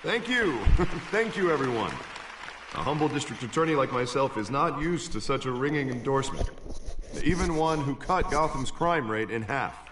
Thank you. Thank you, everyone. A humble district attorney like myself is not used to such a ringing endorsement. Even one who cut Gotham's crime rate in half.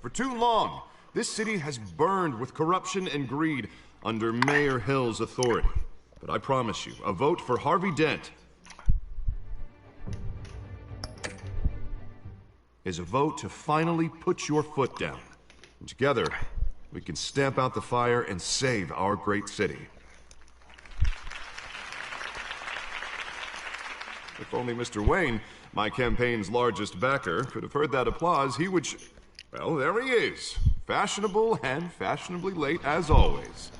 For too long, this city has burned with corruption and greed under Mayor Hill's authority. But I promise you, a vote for Harvey Dent is a vote to finally put your foot down. And together, we can stamp out the fire and save our great city. If only Mr. Wayne, my campaign's largest backer, could have heard that applause, he would... Well, there he is. Fashionable and fashionably late as always.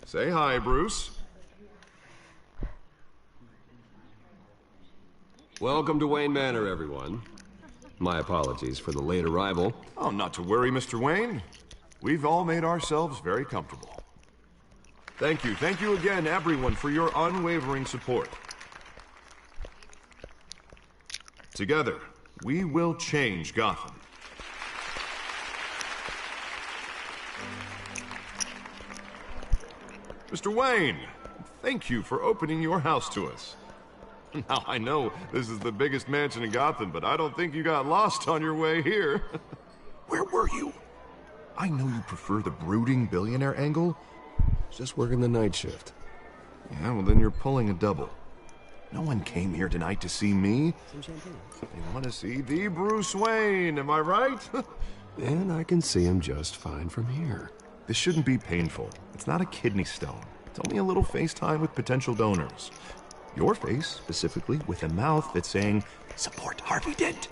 Say hi, Bruce. Welcome to Wayne Manor, everyone. My apologies for the late arrival. Oh, not to worry, Mr. Wayne. We've all made ourselves very comfortable. Thank you again, everyone, for your unwavering support. Together, we will change Gotham. Mr. Wayne, thank you for opening your house to us. Now, I know this is the biggest mansion in Gotham, but I don't think you got lost on your way here. Where were you? I know you prefer the brooding billionaire angle. Just working the night shift. Yeah, well then you're pulling a double. No one came here tonight to see me. Some champagne. They want to see the Bruce Wayne, am I right? And I can see him just fine from here. This shouldn't be painful. It's not a kidney stone. It's only a little FaceTime with potential donors. Your face, specifically, with a mouth that's saying, support Harvey Dent.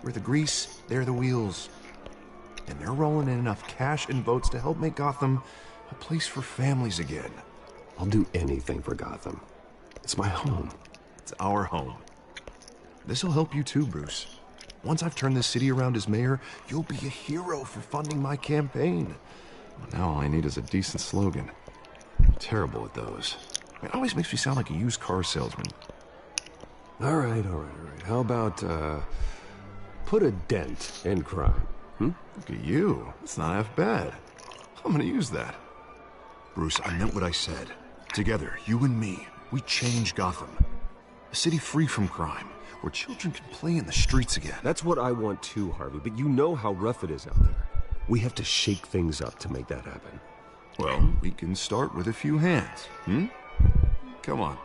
We're the grease, they're the wheels. And they're rolling in enough cash and votes to help make Gotham a place for families again. I'll do anything for Gotham. It's my home. It's our home. This'll help you too, Bruce. Once I've turned this city around as mayor, you'll be a hero for funding my campaign. Well, now all I need is a decent slogan. I'm terrible at those. It always makes me sound like a used car salesman. All right. How about, put a dent in crime? Look at you. It's not half bad. I'm gonna use that. Bruce, I meant what I said. Together, you and me, we change Gotham. A city free from crime, where children can play in the streets again. That's what I want too, Harvey, but you know how rough it is out there. We have to shake things up to make that happen. Well, we can start with a few hands, Come on.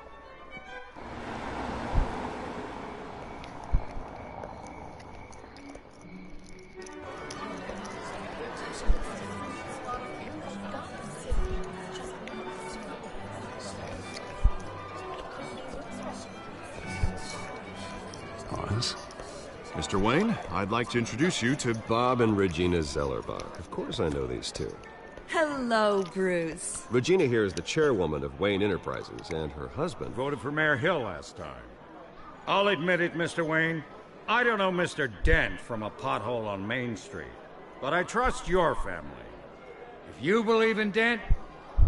Mr. Wayne, I'd like to introduce you to Bob and Regina Zellerbach. Of course I know these two. Hello, Bruce. Regina here is the chairwoman of Wayne Enterprises, and her husband... Voted for Mayor Hill last time. I'll admit it, Mr. Wayne. I don't know Mr. Dent from a pothole on Main Street, but I trust your family. If you believe in Dent,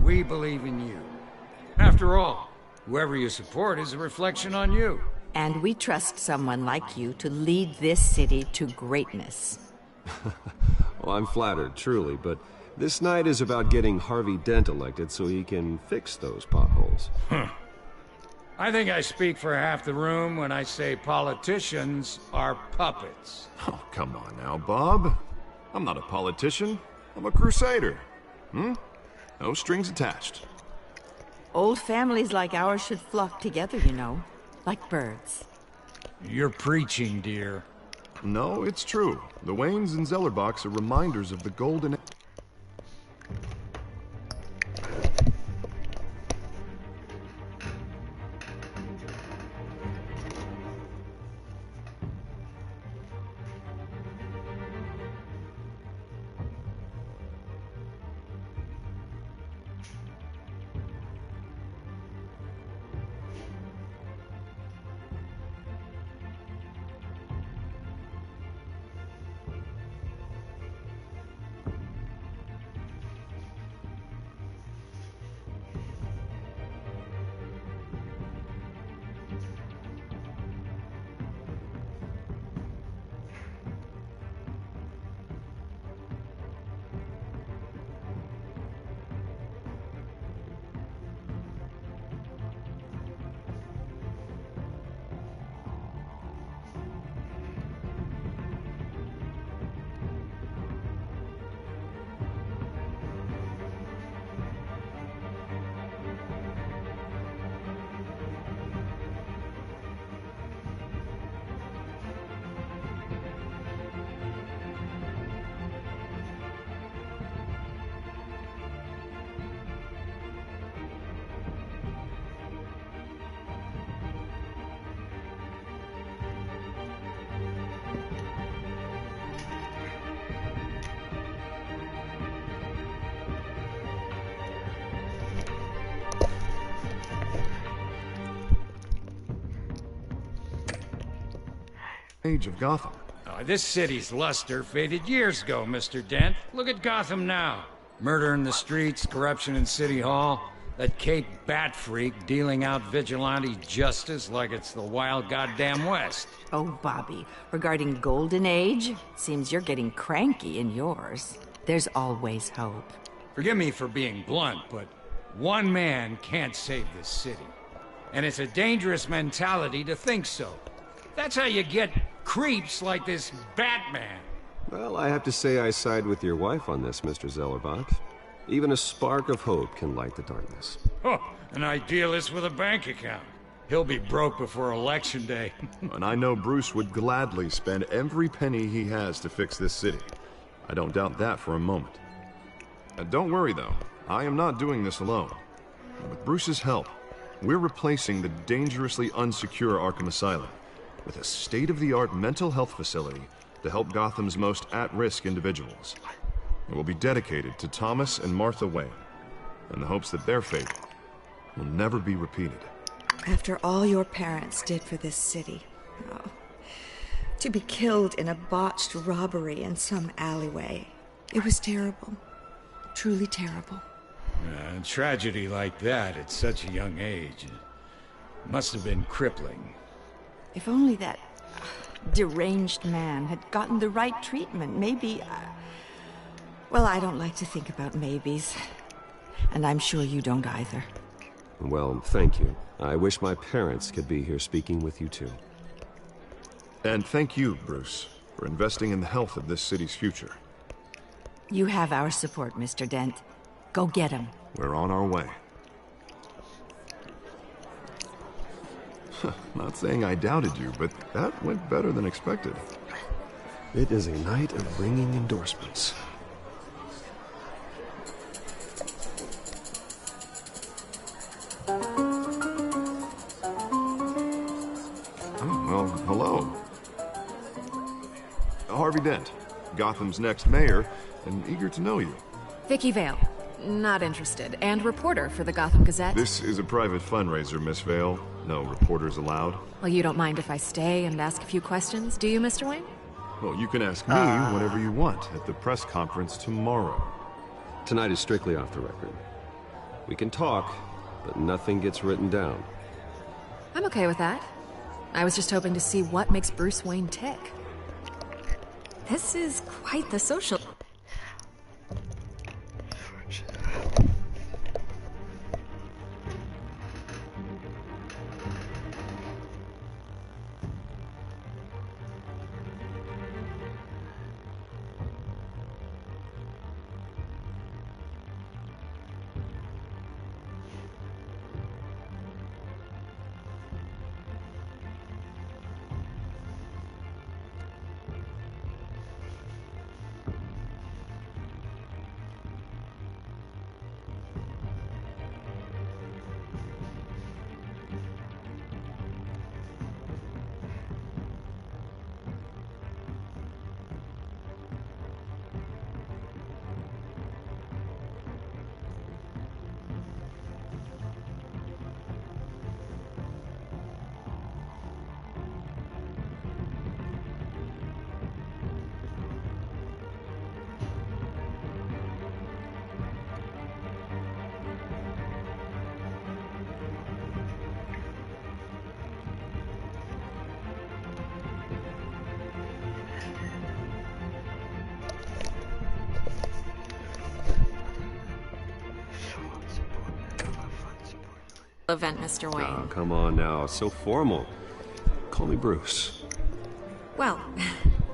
we believe in you. After all, whoever you support is a reflection on you. And we trust someone like you to lead this city to greatness. Well, I'm flattered, truly, but this night is about getting Harvey Dent elected so he can fix those potholes. I think I speak for half the room when I say politicians are puppets. Oh, come on now, Bob. I'm not a politician. I'm a crusader. No strings attached. Old families like ours should flock together, you know. Like birds. You're preaching, dear. No, it's true. The Waynes and Zellerbachs are reminders of the golden... age of Gotham. This city's luster faded years ago, Mr. Dent. Look at Gotham now. Murder in the streets, corruption in City Hall, that Cape Bat freak dealing out vigilante justice like it's the wild goddamn West. Oh, Bobby, regarding Golden Age, seems you're getting cranky in yours. There's always hope. Forgive me for being blunt, but one man can't save this city. And it's a dangerous mentality to think so. That's how you get creeps like this Batman. Well, I have to say I side with your wife on this, Mr. Zellerbach. Even a spark of hope can light the darkness. Oh, an idealist with a bank account. He'll be broke before Election Day. And I know Bruce would gladly spend every penny he has to fix this city. I don't doubt that for a moment. Don't worry, though. I am not doing this alone. With Bruce's help, we're replacing the dangerously unsecure Arkham Asylum with a state-of-the-art mental health facility to help Gotham's most at-risk individuals. It will be dedicated to Thomas and Martha Wayne, in the hopes that their fate will never be repeated. After all your parents did for this city, to be killed in a botched robbery in some alleyway, it was terrible. Truly terrible. A tragedy like that at such a young age must have been crippling. If only that deranged man had gotten the right treatment, maybe... Well, I don't like to think about maybes. And I'm sure you don't either. Well, thank you. I wish my parents could be here speaking with you too. And thank you, Bruce, for investing in the health of this city's future. You have our support, Mr. Dent. Go get him. We're on our way. Not saying I doubted you, but that went better than expected. It is a night of ringing endorsements. Oh, well, hello. Harvey Dent, Gotham's next mayor, and eager to know you. Vicky Vale. Not interested. And reporter for the Gotham Gazette. This is a private fundraiser, Miss Vale. No reporters allowed. Well, you don't mind if I stay and ask a few questions, do you, Mr. Wayne? Well, you can ask me whatever you want at the press conference tomorrow. Tonight is strictly off the record. We can talk, but nothing gets written down. I'm okay with that. I was just hoping to see what makes Bruce Wayne tick. This is quite the social... event, Mr. Wayne. Oh, come on now. So formal. Call me Bruce. Well,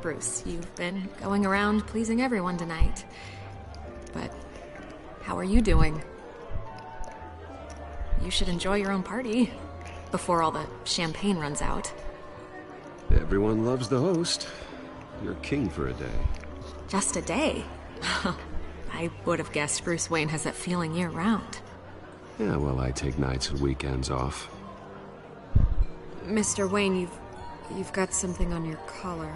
Bruce, you've been going around pleasing everyone tonight. But how are you doing? You should enjoy your own party before all the champagne runs out. Everyone loves the host. You're king for a day. Just a day? I would have guessed Bruce Wayne has that feeling year-round. Yeah, well, I take nights and weekends off. Mr. Wayne, you've got something on your collar.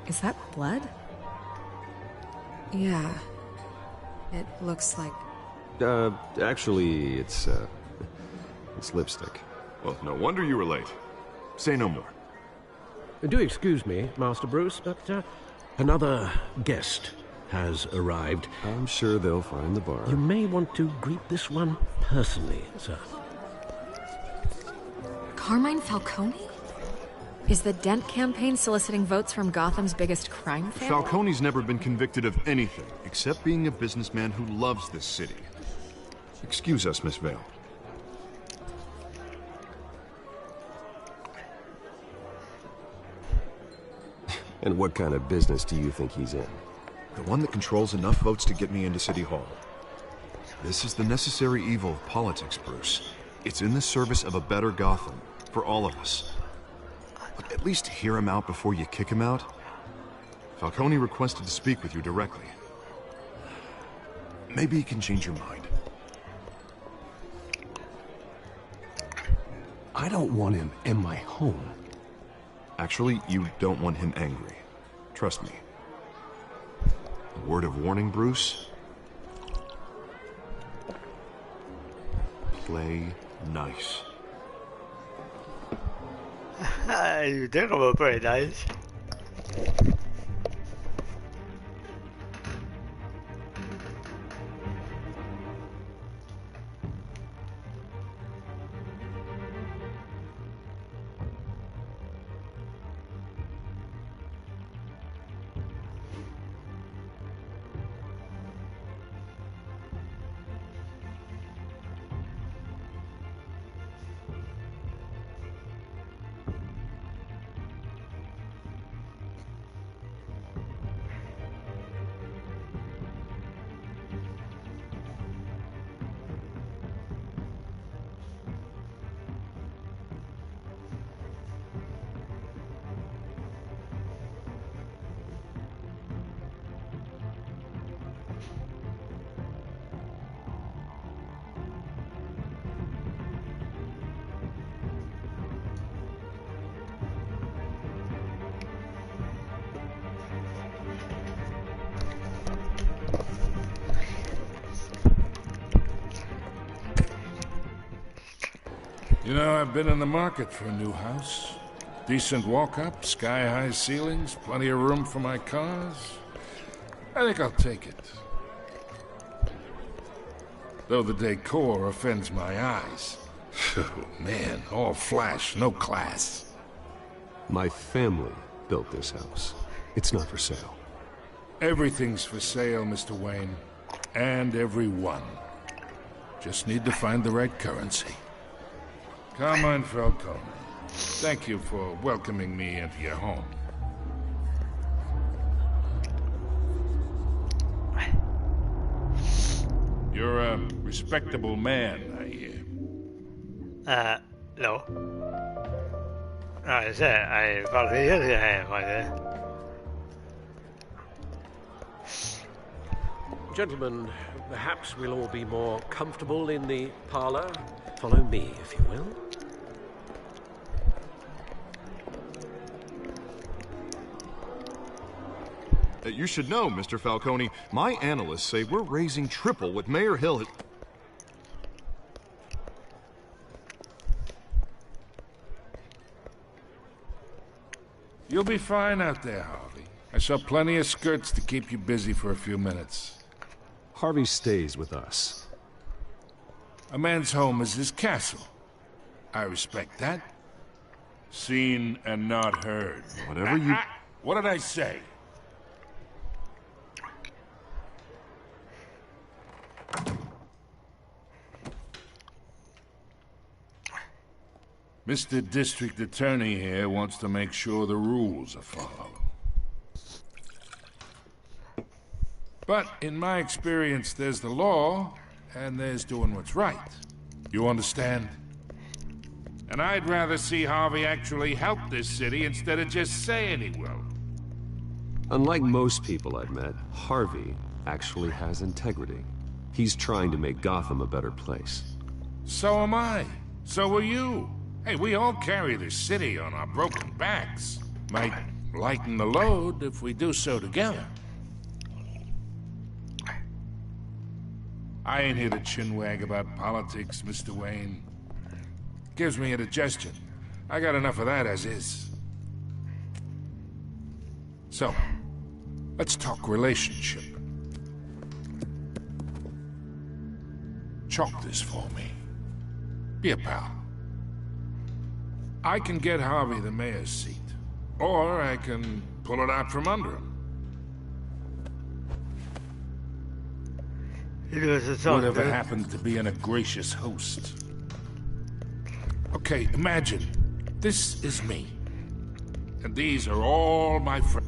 Is that blood? Yeah. It looks like... Actually, it's lipstick. Well, no wonder you were late. Say no more. Do excuse me, Master Bruce, but another guest has arrived. I'm sure they'll find the bar. You may want to greet this one personally, sir. Carmine Falcone? Is the Dent campaign soliciting votes from Gotham's biggest crime family? Falcone's never been convicted of anything except being a businessman who loves this city. Excuse us, Miss Vale. And what kind of business do you think he's in? The one that controls enough votes to get me into City Hall. This is the necessary evil of politics, Bruce. It's in the service of a better Gotham, for all of us. But at least hear him out before you kick him out. Falcone requested to speak with you directly. Maybe he can change your mind. I don't want him in my home. Actually, you don't want him angry. Trust me. A word of warning, Bruce. Play nice. You think I'm pretty nice. You know, I've been in the market for a new house. Decent walk-up, sky-high ceilings, plenty of room for my cars. I think I'll take it. Though the decor offends my eyes. Oh, man, all flash, no class. My family built this house. It's not for sale. Everything's for sale, Mr. Wayne. And everyone. Just need to find the right currency. Carmine Falcone, thank you for welcoming me into your home. You're a respectable man, I hear. No. I vào thế giới thì ngoài thế. Gentlemen, perhaps we'll all be more comfortable in the parlor. Follow me, if you will. You should know, Mr. Falcone, my analysts say we're raising triple what Mayor Hill had... You'll be fine out there, Harvey. I saw plenty of skirts to keep you busy for a few minutes. Harvey stays with us. A man's home is his castle. I respect that. Seen and not heard. Whatever you... What did I say? Mr. District Attorney here wants to make sure the rules are followed. But in my experience, there's the law, and there's doing what's right. You understand? And I'd rather see Harvey actually help this city instead of just saying he will. Unlike most people I've met, Harvey actually has integrity. He's trying to make Gotham a better place. So am I. So are you. Hey, we all carry this city on our broken backs. Might lighten the load if we do so together. I ain't here to chinwag about politics, Mr. Wayne. Gives me indigestion. I got enough of that as is. So, let's talk relationship. Chalk this for me. Be a pal. I can get Harvey the mayor's seat, or I can pull it out from under him. Whatever happened to being a gracious host? Okay, imagine, this is me, and these are all my friends.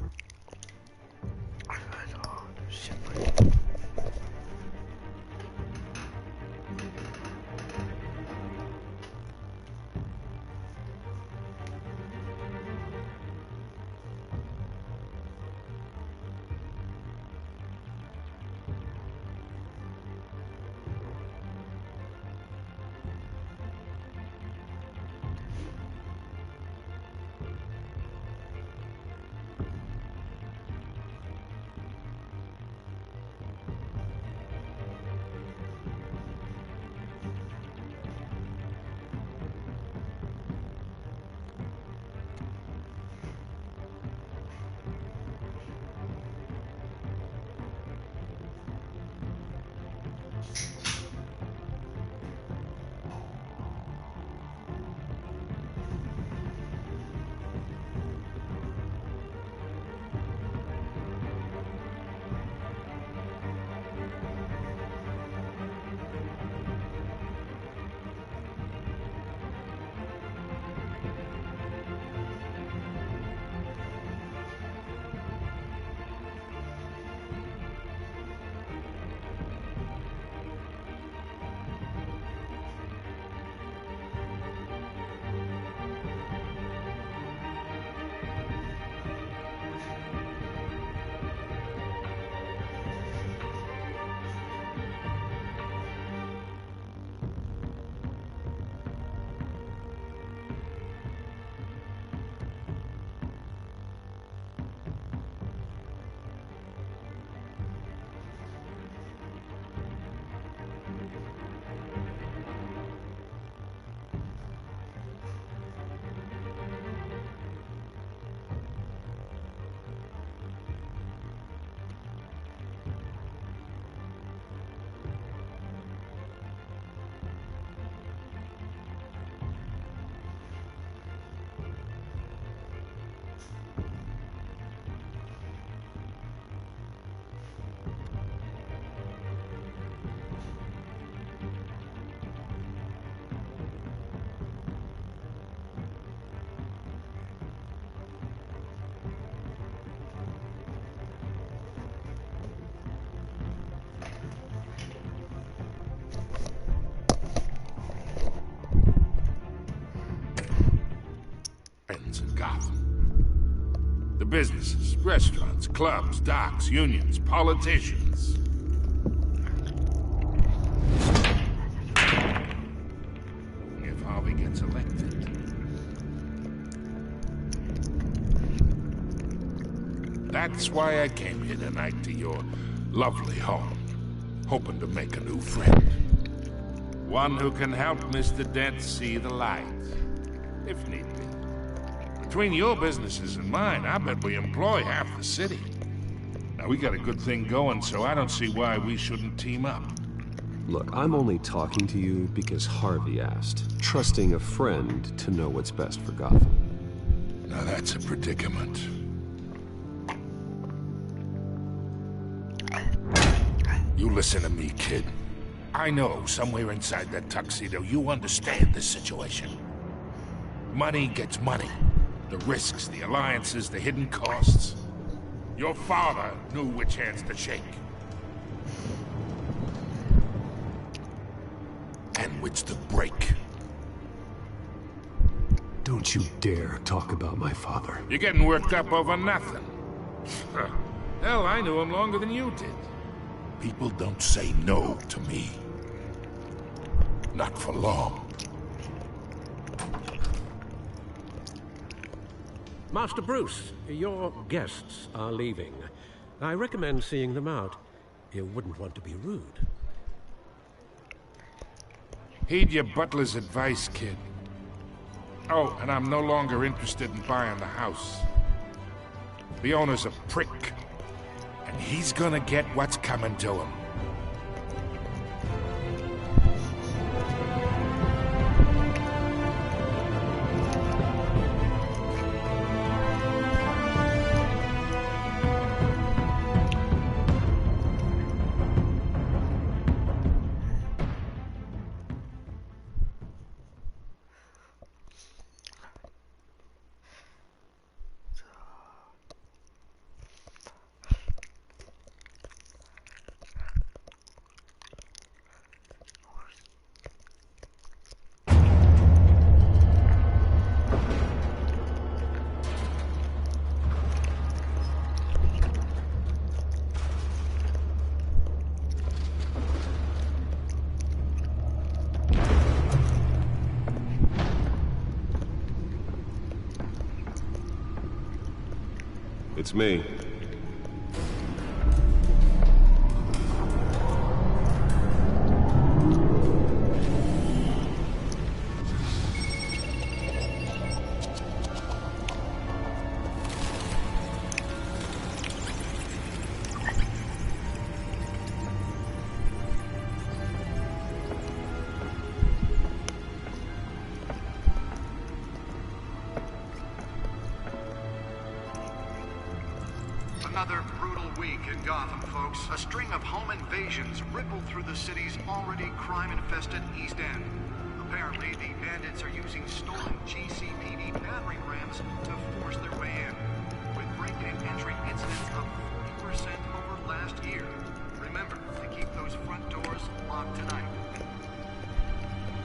The businesses, restaurants, clubs, docks, unions, politicians. If Harvey gets elected. That's why I came here tonight to your lovely home, hoping to make a new friend. One who can help Mr. Dent see the light, if need be. Between your businesses and mine, I bet we employ half the city. Now, we got a good thing going, so I don't see why we shouldn't team up. Look, I'm only talking to you because Harvey asked, trusting a friend to know what's best for Gotham. Now that's a predicament. You listen to me, kid. I know somewhere inside that tuxedo you understand this situation. Money gets money. The risks, the alliances, the hidden costs. Your father knew which hands to shake. And which to break. Don't you dare talk about my father. You're getting worked up over nothing. Hell, I knew him longer than you did. People don't say no to me. Not for long. Master Bruce, your guests are leaving. I recommend seeing them out. You wouldn't want to be rude. Heed your butler's advice, kid. Oh, and I'm no longer interested in buying the house. The owner's a prick. And he's gonna get what's coming to him. It's me. Another brutal week in Gotham, folks. A string of home invasions rippled through the city's already crime-infested East End. Apparently, the bandits are using stolen GCPD battering rams to force their way in, with break-in entry incidents up 40% over last year. Remember to keep those front doors locked tonight.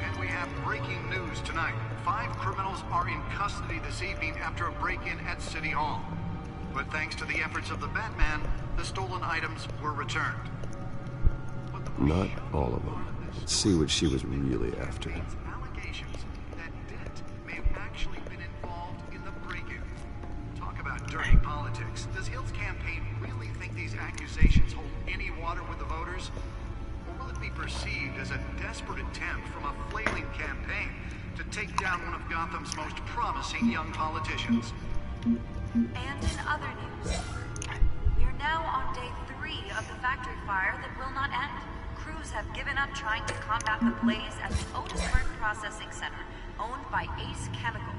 And we have breaking news tonight. 5 criminals are in custody this evening after a break-in at City Hall. But thanks to the efforts of the Batman, the stolen items were returned. Not all of them. Let's see what she was really after. Allegations that Dent may have actually been involved in the break-in. Talk about dirty politics. Does Hill's campaign really think these accusations hold any water with the voters? Or will it be perceived as a desperate attempt from a flailing campaign to take down one of Gotham's most promising young politicians? And in other news, we're now on day 3 of the factory fire that will not end. Crews have given up trying to combat the blaze at the Otisburg Processing Center, owned by Ace Chemical.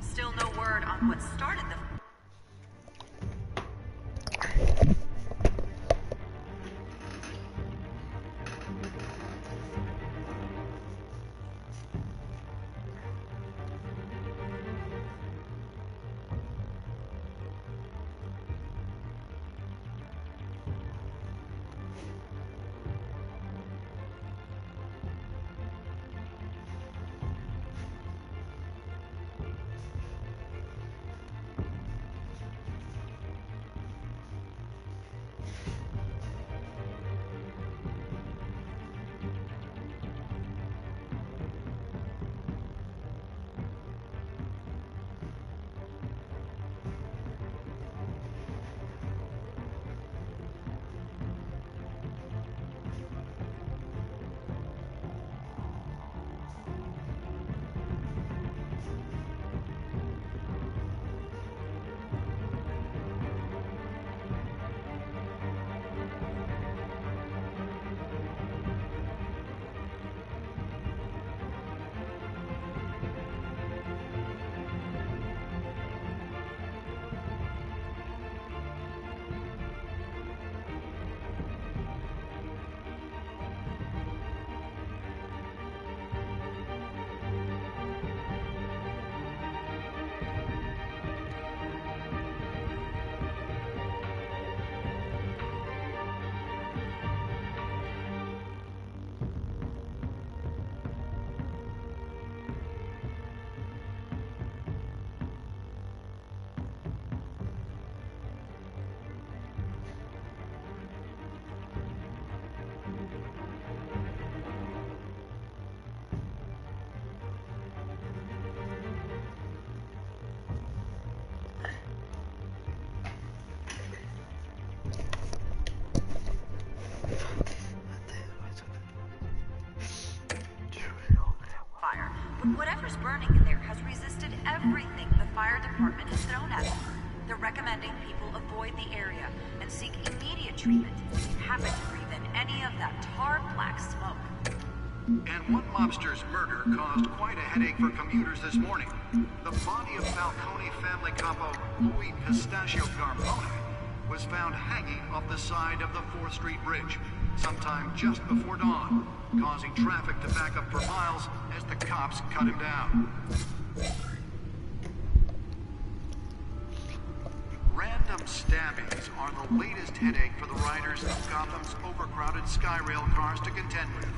Still no word on what started the... but whatever's burning in there has resisted everything the fire department has thrown at it. They're recommending people avoid the area and seek immediate treatment if you happen to breathe in any of that tar black smoke. And one mobster's murder caused quite a headache for commuters this morning. The body of Falcone family capo Louis Pistachio Garbone was found hanging off the side of the 4th Street Bridge sometime just before dawn, causing traffic to back up for miles as the cops cut him down. Random stabbings are the latest headache for the riders of Gotham's overcrowded Skyrail cars to contend with.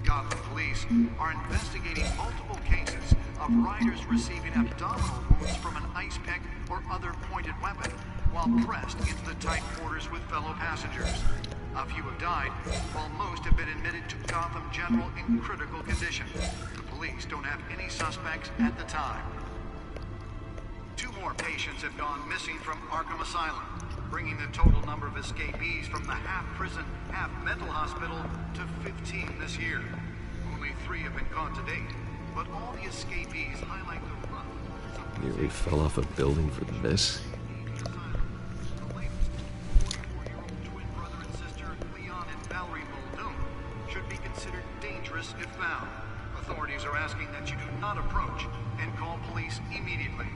Gotham police are investigating multiple cases of riders receiving abdominal wounds from an ice pick or other pointed weapon while pressed into the tight quarters with fellow passengers. A few have died, while most have been admitted to Gotham General in critical condition. The police don't have any suspects at the time. 2 more patients have gone missing from Arkham Asylum, bringing the total number of escapees from the half-prison, half-mental hospital to 15 this year. Only 3 have been caught to date, but all the escapees highlight the rough... Nearly fell off a building for this? The latest, 44-year-old twin brother and sister, Leon and Valerie Muldoon, should be considered dangerous if found. Authorities are asking that you do not approach and call police immediately.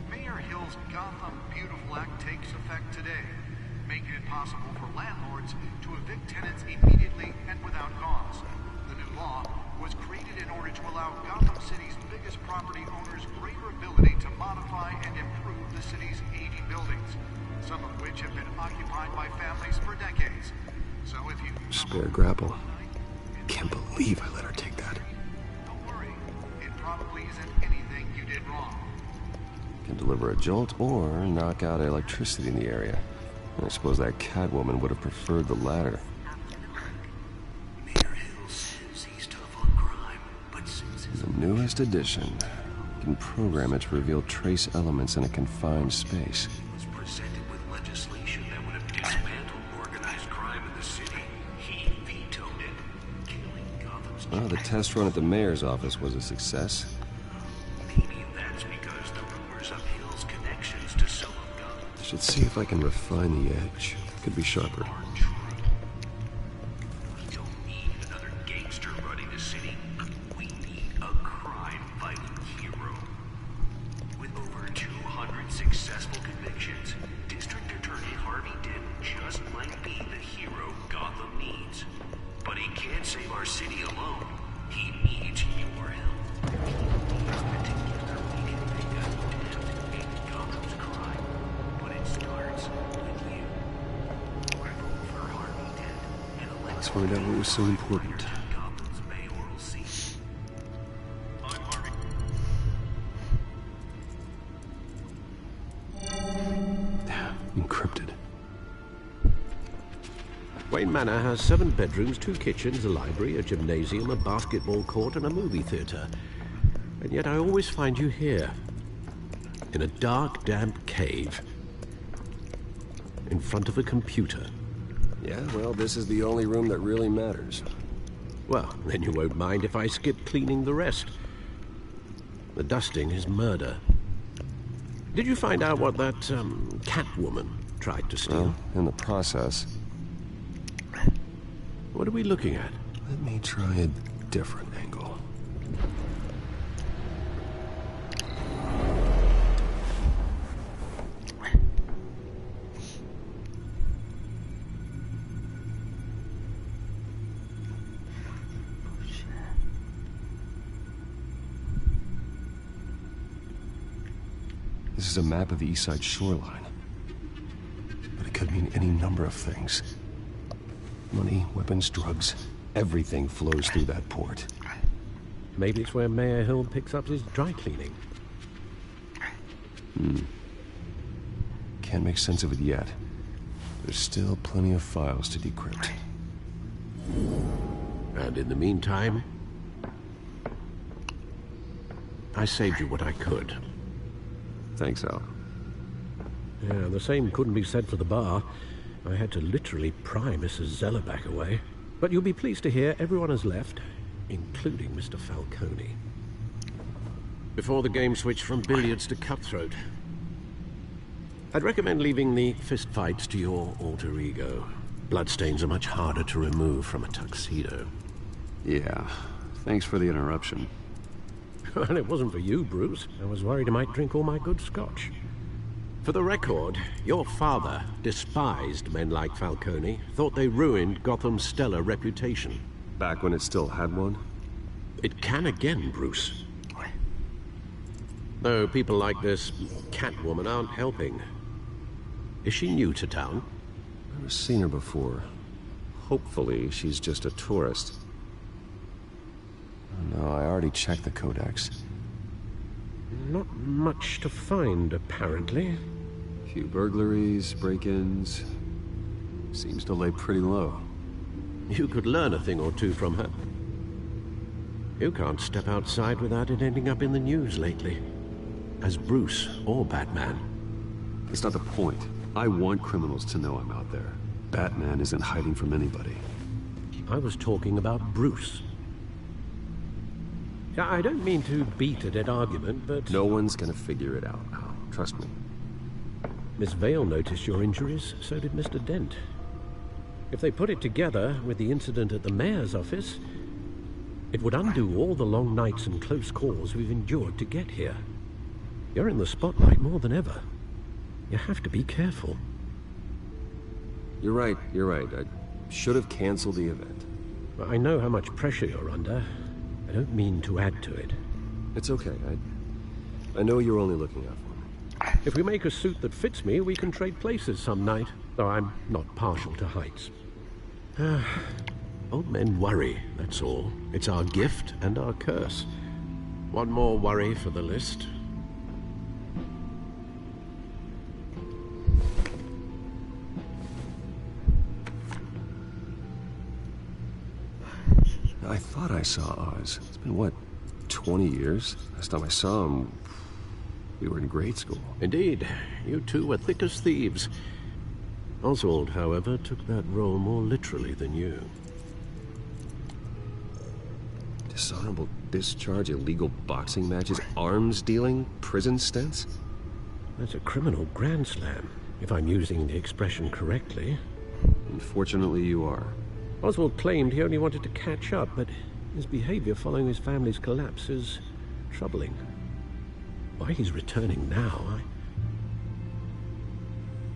Mayor Hill's Gotham Beautiful Act takes effect today, making it possible for landlords to evict tenants immediately and without cause. The new law was created in order to allow Gotham City's biggest property owners greater ability to modify and improve the city's aging buildings, some of which have been occupied by families for decades. So if you... Spare grapple. Can't believe I let her take that. Don't worry, it probably isn't anything you did wrong. Can deliver a jolt or knock out electricity in the area. I suppose that Catwoman would have preferred the latter. Mayor Hill says he's tough on crime, but since his... The newest edition. You can program it to reveal trace elements in a confined space. was presented with legislation that would have dismantled organized crime in the city, he vetoed it, killing Gotham's... Well, the test run at the mayor's office was a success. Maybe that's because the rumors of Hill's connections to some of Gotham's... I should see if I can refine the edge. Could be sharper. We don't need another gangster running the city. We need a crime-fighting hero. With over 200 successful convictions, District Attorney Harvey Dent just might be the hero Gotham needs. But he can't save our city alone. He needs your help. Together we can make a dent in Gotham's crime. But it starts with you. Vote for Harvey Dent and elect Let's find out what was so important. Gotham's mayoral seat. I'm Harvey. Encrypted. Wayne Manor has 7 bedrooms, 2 kitchens, a library, a gymnasium, a basketball court, and a movie theater. And yet I always find you here, in a dark, damp cave, in front of a computer. Yeah, well, this is the only room that really matters. Well, then you won't mind if I skip cleaning the rest. The dusting is murder. Did you find out what that, Catwoman tried to steal? Well, in the process. What are we looking at? Let me try a different angle. This is a map of the East Side shoreline. But it could mean any number of things. Money, weapons, drugs, everything flows through that port. Maybe it's where Mayor Hill picks up his dry cleaning. Can't make sense of it yet. There's still plenty of files to decrypt. And in the meantime, I saved you what I could. Thanks, Al. Yeah, the same couldn't be said for the bar. I had to literally pry Mrs. Zellerback away. But you'll be pleased to hear everyone has left, including Mr. Falcone. Before the game switched from billiards to cutthroat. I'd recommend leaving the fistfights to your alter ego. Bloodstains are much harder to remove from a tuxedo. Yeah, thanks for the interruption. Well, it wasn't for you, Bruce. I was worried I might drink all my good scotch. For the record, your father despised men like Falcone, thought they ruined Gotham's stellar reputation. Back when it still had one? It can again, Bruce. Though people like this Catwoman aren't helping. Is she new to town? I've never seen her before. Hopefully, she's just a tourist. Oh, no, I already checked the codex. Not much to find, apparently. Few burglaries, break-ins. Seems to lay pretty low. You could learn a thing or two from her. You can't step outside without it ending up in the news lately. As Bruce or Batman. That's not the point. I want criminals to know I'm out there. Batman isn't hiding from anybody. I was talking about Bruce. I don't mean to beat a dead argument, but... No one's gonna figure it out, Al. Trust me. Miss Vale noticed your injuries, so did Mr. Dent. If they put it together with the incident at the mayor's office, it would undo all the long nights and close calls we've endured to get here. You're in the spotlight more than ever. You have to be careful. You're right. I should have canceled the event. I know how much pressure you're under. I don't mean to add to it. It's okay. I know you're only looking out for me. If we make a suit that fits me, we can trade places some night. Though I'm not partial to heights. Old men worry, that's all. It's our gift and our curse. One more worry for the list. I thought I saw Oz. It's been, what, 20 years? Last time I saw him, we were in grade school. Indeed. You two were thick as thieves. Oswald, however, took that role more literally than you. Dishonorable discharge, illegal boxing matches, arms dealing, prison stints? That's a criminal grand slam, if I'm using the expression correctly. Unfortunately, you are. Oswald claimed he only wanted to catch up, but his behavior following his family's collapse is troubling. Why he's returning now, I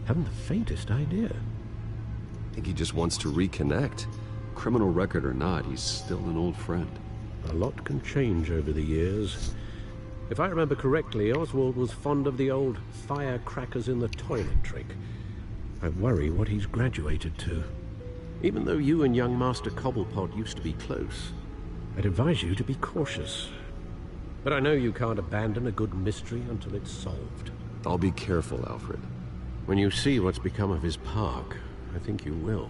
haven't the faintest idea. I think he just wants to reconnect. Criminal record or not, he's still an old friend. A lot can change over the years. If I remember correctly, Oswald was fond of the old firecrackers in the toilet trick. I worry what he's graduated to. Even though you and young Master Cobblepot used to be close, I'd advise you to be cautious. But I know you can't abandon a good mystery until it's solved. I'll be careful, Alfred. When you see what's become of his park, I think you will.